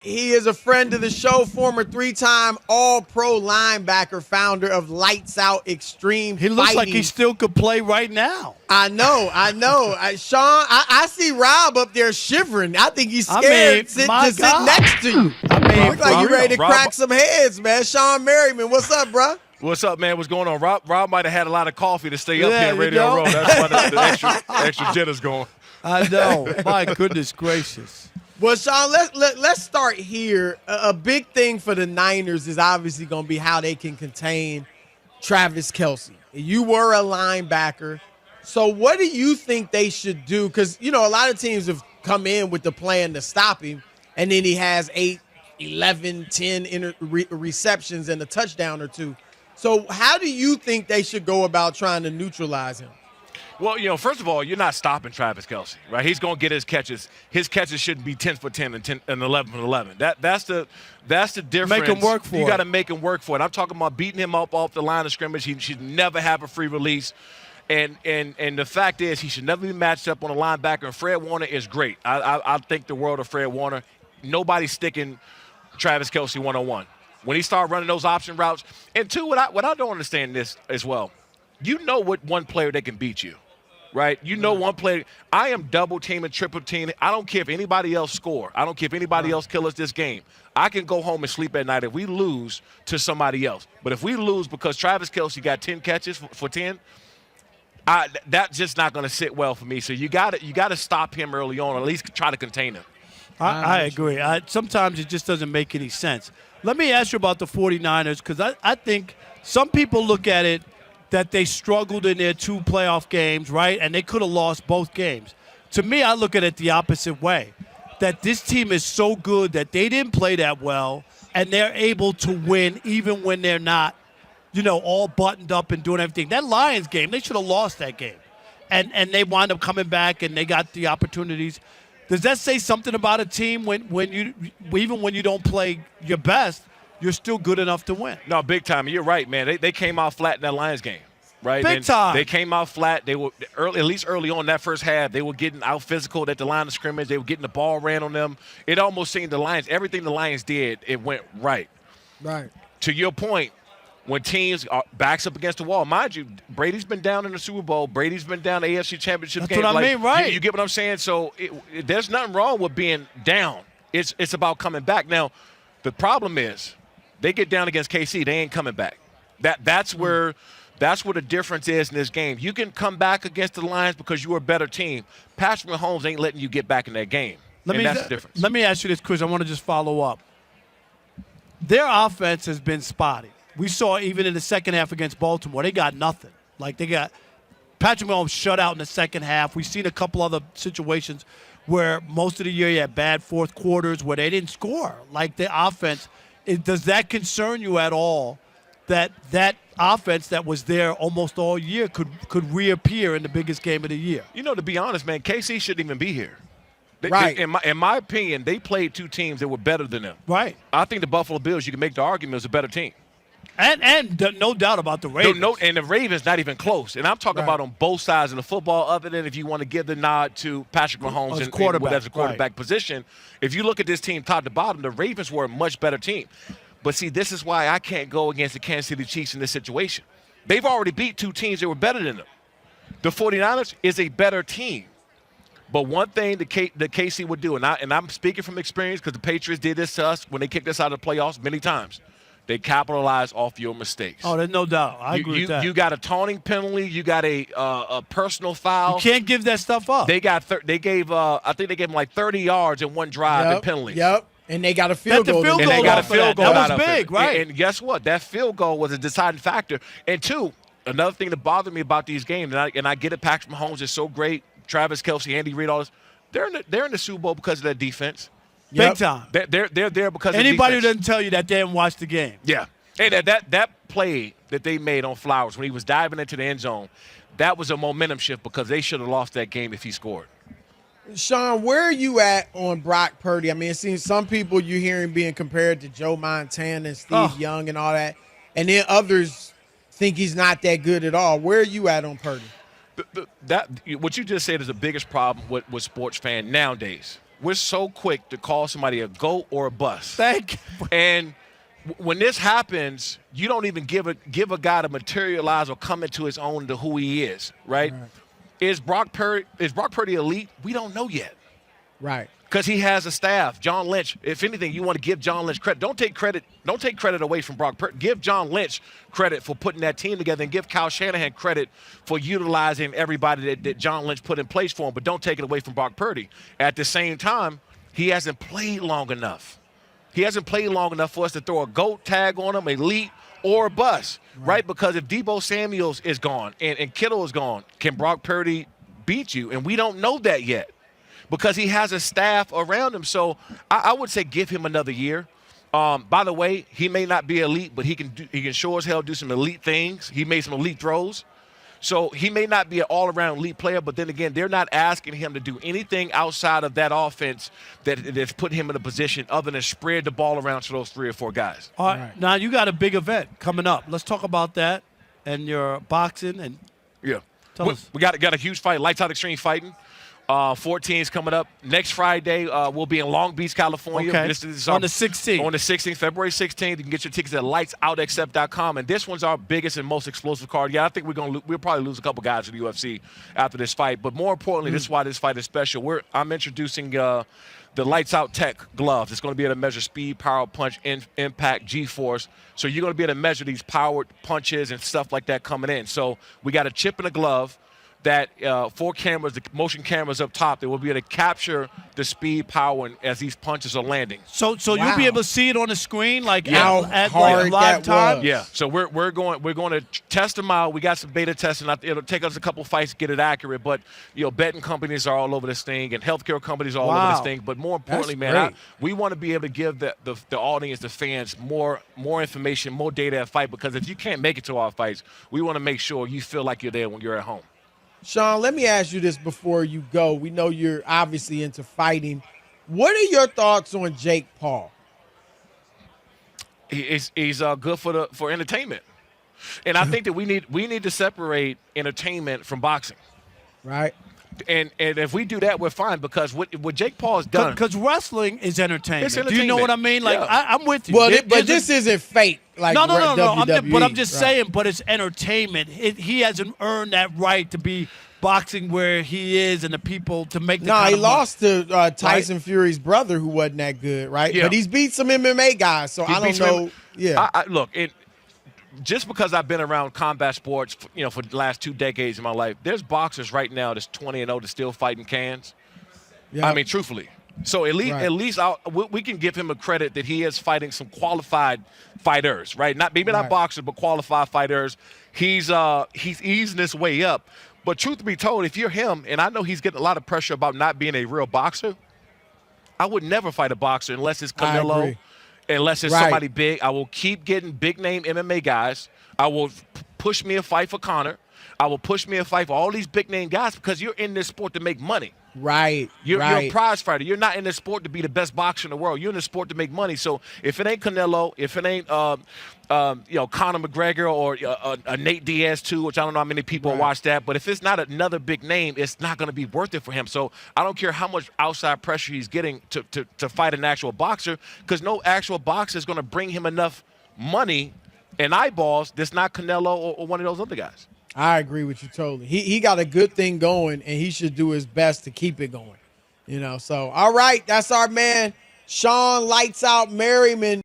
He is a friend of the show, former three-time All-Pro linebacker, founder of Lights Out Extreme He looks Fighting. like he still could play right now. I know. Shawne, I see Rob up there shivering. I think he's scared to sit next to you. Look like you're ready to crack some heads, man. Shawne Merriman, what's up, bro? What's up, man? What's going on? Rob might have had a lot of coffee to stay up here at Radio Row. That's why the extra jitter's going. I know. My goodness gracious. Well, Shawne, let's start here. A big thing for the Niners is obviously going to be how they can contain Travis Kelce. You were a linebacker. So what do you think they should do? Because, a lot of teams have come in with the plan to stop him, and then he has 8, 11, 10 receptions and a touchdown or two. So how do you think they should go about trying to neutralize him? Well, first of all, you're not stopping Travis Kelce, right? He's going to get his catches. His catches shouldn't be 10 for 10 and 11 for 11. That's the difference. Make him work for it. You got to make him work for it. I'm talking about beating him up off the line of scrimmage. He should never have a free release. And the fact is he should never be matched up on a linebacker. And Fred Warner is great. I think the world of Fred Warner. Nobody's sticking Travis Kelce one-on-one. When he started running those option routes. And two, what I don't understand this as well, what one player that can beat you. Right? One player. I am double teaming, triple teaming. I don't care if anybody else score. I don't care if anybody else kill us this game. I can go home and sleep at night if we lose to somebody else. But if we lose because Travis Kelce got 10 catches for 10, that's just not going to sit well for me. So you got to stop him early on, or at least try to contain him. I agree. Sometimes it just doesn't make any sense. Let me ask you about the 49ers, because I think some people look at it that they struggled in their 2 playoff games, right? And they could have lost both games. To me, I look at it the opposite way, that this team is so good that they didn't play that well, and they're able to win even when they're not, all buttoned up and doing everything. That Lions game, they should have lost that game. And they wind up coming back, and they got the opportunities. Does that say something about a team when you don't play your best, you're still good enough to win? No, big time. You're right, man. They came out flat in that Lions game, right? Big time. They came out flat. They were at least early on that first half, they were getting out physical at the line of scrimmage. They were getting the ball ran on them. It almost seemed the Lions, everything the Lions did, it went right. Right. To your point, when teams are backs up against the wall, mind you, Brady's been down in the Super Bowl. Brady's been down the AFC Championship game. That's what I mean, right? You get what I'm saying? So there's nothing wrong with being down. It's about coming back. Now, the problem is, they get down against KC, they ain't coming back. That's where the difference is in this game. You can come back against the Lions because you're a better team. Patrick Mahomes ain't letting you get back in that game. That's the difference. Let me ask you this, Chris. I want to just follow up. Their offense has been spotty. We saw even in the second half against Baltimore, they got nothing. Like, they got Patrick Mahomes shut out in the second half. We've seen a couple other situations where most of the year you had bad fourth quarters where they didn't score. Like, the offense – does that concern you at all, that offense that was there almost all year could reappear in the biggest game of the year? To be honest, man, KC shouldn't even be here. Right. In my opinion, they played 2 teams that were better than them. Right. I think the Buffalo Bills, you can make the argument, is a better team. And no doubt about the Ravens. And the Ravens not even close. And I'm talking about on both sides of the football, other than if you want to give the nod to Patrick Mahomes as a quarterback position. If you look at this team top to bottom, the Ravens were a much better team. But see, this is why I can't go against the Kansas City Chiefs in this situation. They've already beat 2 teams that were better than them. The 49ers is a better team. But one thing the KC would do, and I'm speaking from experience because the Patriots did this to us when they kicked us out of the playoffs many times. They capitalize off your mistakes. Oh, there's no doubt. I agree with that. You got a taunting penalty. You got a personal foul. You can't give that stuff up. They gave I think they gave them like 30 yards in one drive in penalties. Yep. And they got a field goal. And they got a field goal. That was big, right? And guess what? That field goal was a deciding factor. And 2, another thing that bothered me about these games, and I get it, Patrick Mahomes is so great. Travis Kelce, Andy Reid, all this. They're in the Super Bowl because of their defense. Big time. They're there because anybody of who doesn't tell you that they didn't watch the game. Yeah. Hey, that play that they made on Flowers when he was diving into the end zone, that was a momentum shift because they should have lost that game if he scored. Shawne, where are you at on Brock Purdy? I mean, it seems some people you hear him being compared to Joe Montana and Steve Young and all that, and then others think he's not that good at all. Where are you at on Purdy? What you just said is the biggest problem with sports fan nowadays. we're so quick to call somebody a GOAT or a bust. Thank you. And when this happens, you don't even give a guy to materialize or come into his own to who he is, right? Is Brock Purdy elite? We don't know yet. Right. Because he has a staff. John Lynch, if anything, you want to give John Lynch credit. Don't take credit away from Brock Purdy. Give John Lynch credit for putting that team together, and give Kyle Shanahan credit for utilizing everybody that John Lynch put in place for him, but don't take it away from Brock Purdy. At the same time, he hasn't played long enough. He hasn't played long enough for us to throw a GOAT tag on him, elite or a bust, right? Because if Deebo Samuels is gone and Kittle is gone, can Brock Purdy beat you? And we don't know that yet, because he has a staff around him. So I would say give him another year. By the way, he may not be elite, but he can sure as hell do some elite things. He made some elite throws. So he may not be an all-around elite player, but then again, they're not asking him to do anything outside of that offense that's put him in a position other than spread the ball around to those 3 or 4 guys. All right. Now, you got a big event coming up. Let's talk about that and your boxing. And tell us. We got a huge fight, Lights Out Extreme Fighting. 14 is coming up. Next Friday, we'll be in Long Beach, California. Okay. This is On the 16th. On the 16th, February 16th. You can get your tickets at lightsoutxf.com. And this one's our biggest and most explosive card. Yeah, I think we'll probably lose a couple guys to the UFC after this fight. But more importantly, this is why this fight is special. I'm introducing the Lights Out Tech gloves. It's going to be able to measure speed, power, punch, impact, G-force. So you're going to be able to measure these powered punches and stuff like that coming in. So we got a chip in a glove that 4 cameras, the motion cameras up top, that will be able to capture the speed, power, as these punches are landing. So you'll be able to see it on the screen, like How at hard live that time. was. Yeah. So we're going to test them out. We got some beta testing. It'll take us a couple fights to get it accurate, but betting companies are all over this thing, and healthcare companies are all over this thing. But more importantly, we want to be able to give the audience, the fans, more information, more data at fight. Because if you can't make it to our fights, we want to make sure you feel like you're there when you're at home. Shawne, let me ask you this before you go. We know you're obviously into fighting. What are your thoughts on Jake Paul? He's good for entertainment, and I think that we need to separate entertainment from boxing. Right. And if we do that, we're fine, because what Jake Paul has done. Because wrestling is entertainment. It's entertainment. Do you know what I mean? Like, Yeah. I'm with you. Well, but this isn't fake. Like No. WWE. But I'm just saying, but it's entertainment. He hasn't earned that right to be boxing where he is and the people to make the No, kind he of money. lost to Tyson Fury's brother, who wasn't that good, right? Yeah. But he's beat some MMA guys, so I don't know. Yeah. Look, just because I've been around combat sports, for the last 2 decades of my life, there's boxers right now that's 20-0 that's still fighting cans. Yeah. I mean, truthfully. So at least we can give him a credit that he is fighting some qualified fighters, right? Not boxers, but qualified fighters. He's easing his way up. But truth be told, if you're him, and I know he's getting a lot of pressure about not being a real boxer, I would never fight a boxer unless it's Canelo, unless it's somebody big. I will keep getting big-name MMA guys. I will push me a fight for Conor. I will push me a fight for all these big-name guys, because you're in this sport to make money. Right. You're a prize fighter. You're not in this sport to be the best boxer in the world. You're in the sport to make money. So if it ain't Canelo, if it ain't Conor McGregor or a Nate Diaz too, which I don't know how many people watch that, but if it's not another big name, it's not going to be worth it for him. So I don't care how much outside pressure he's getting to fight an actual boxer, because no actual boxer is going to bring him enough money and eyeballs that's not Canelo or one of those other guys. I agree with you totally. He got a good thing going, and he should do his best to keep it going. So, all right, that's our man, Shawne Lights Out Merriman.